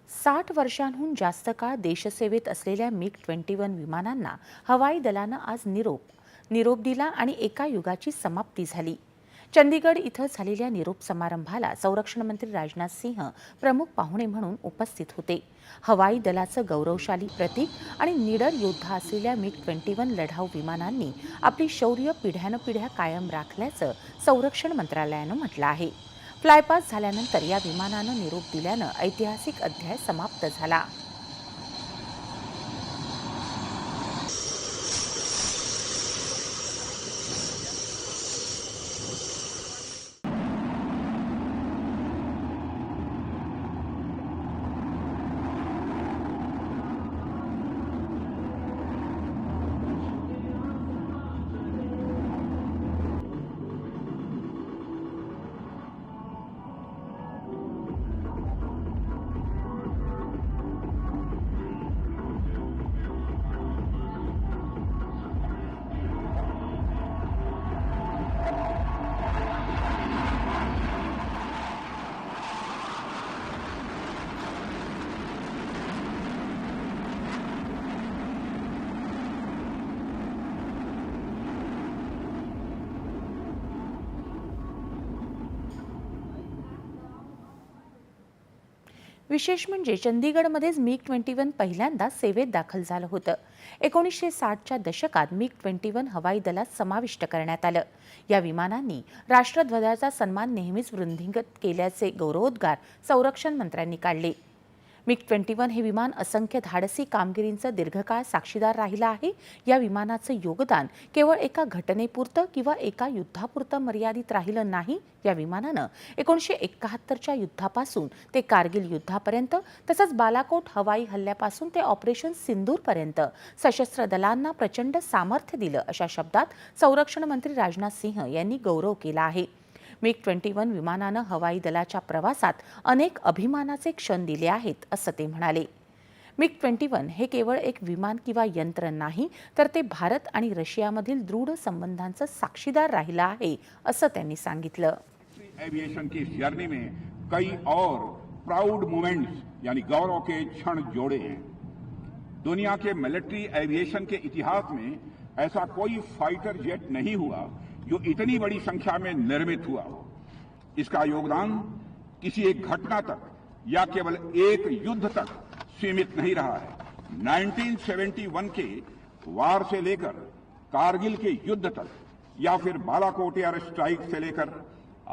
60 वर्षांहून जास्त काळ देशसेवेत असलेल्या मिग-21 विमानांना हवाई दलानं आज निरोप दिला आणि एका युगाची समाप्ती झाली। चंदीगड इथं झालेल्या निरोप समारंभाला संरक्षण मंत्री राजनाथ सिंह प्रमुख पाहुणे म्हणून उपस्थित होते। हवाई दलाचं गौरवशाली प्रतीक आणि निडर योद्धा असलेल्या मिग-21 लढाऊ विमानांनी आपली शौर्य पिढ्यानपिढ्या कायम राखल्याचं संरक्षण मंत्रालयानं म्हटलं आहे। फ्लायपास झाल्यानंतर या विमानानं निरोप दिल्यानं ऐतिहासिक अध्याय समाप्त झाला। विशेष म्हणजे चंदीगडमध्येच मिग-21 पहिल्यांदा सेवेत दाखल झालं होतं। 1960च्या दशकात मिग-21 हवाई दलात समाविष्ट करण्यात आलं। या विमानांनी राष्ट्रध्वजाचा सन्मान नेहमीच वृद्धिंगत केल्याचे गौरवोद्गार संरक्षण मंत्र्यांनी काढले। मिग-21 हे विमान असंख्य धाडसी कामगिरींचं दीर्घकाळ साक्षीदार राहिलं आहे। या विमानाचं योगदान केवळ एका घटनेपुरतं किंवा एका युद्धापुरतं मर्यादित राहिलं नाही। या विमानानं 1971च्या युद्धापासून ते कारगिल युद्धापर्यंत तसंच बालाकोट हवाई हल्ल्यापासून ते ऑपरेशन सिंदूरपर्यंत सशस्त्र दलांना प्रचंड सामर्थ्य दिलं, अशा शब्दात संरक्षण मंत्री राजनाथ सिंह यांनी गौरव केला आहे। मिग-21 विमानानं हवाई दलाच्या प्रवासात अनेक अभिमानाचे क्षण दिले आहेत, असं ते म्हणाले। मिग-21 हे केवळ एक विमान किंवा यंत्र नाही, तर ते भारत आणि रशियामधील दृढ संबंधांचं साक्षीदार राहिलं आहे, असं त्यांनी सांगितलं। एविएशन की इस जर्नी में कई और प्राउड मोमेंट्स यानी गौरव के क्षण जोड़े हैं। दुनिया के मिलिट्री एविएशन के इतिहास में ऐसा कोई फाइटर जेट नहीं हुआ जो इतनी बड़ी संख्या में निर्मित हुआ हो। इसका योगदान किसी एक घटना तक या केवल एक युद्ध तक सीमित नहीं रहा है। 1971 के वार से लेकर कारगिल के युद्ध तक या फिर बालाकोट एयर स्ट्राइक से लेकर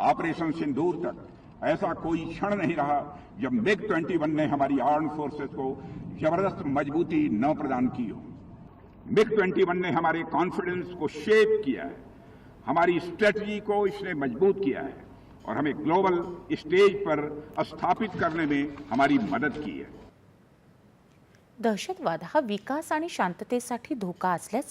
ऑपरेशन सिंदूर तक ऐसा कोई क्षण नहीं रहा जब मिग-21 ने हमारी आर्म फोर्सेस को जबरदस्त मजबूती न प्रदान की हो। मिग-21 ने हमारे कॉन्फिडेंस को शेप किया है, हमारी स्ट्रेटजी को इसने मजबूत किया है और हमें ग्लोबल स्टेज पर स्थापित करने में हमारी मदद की है। दहशतवाद हा विकास आणि शांततेसाठी धोका असल्याचं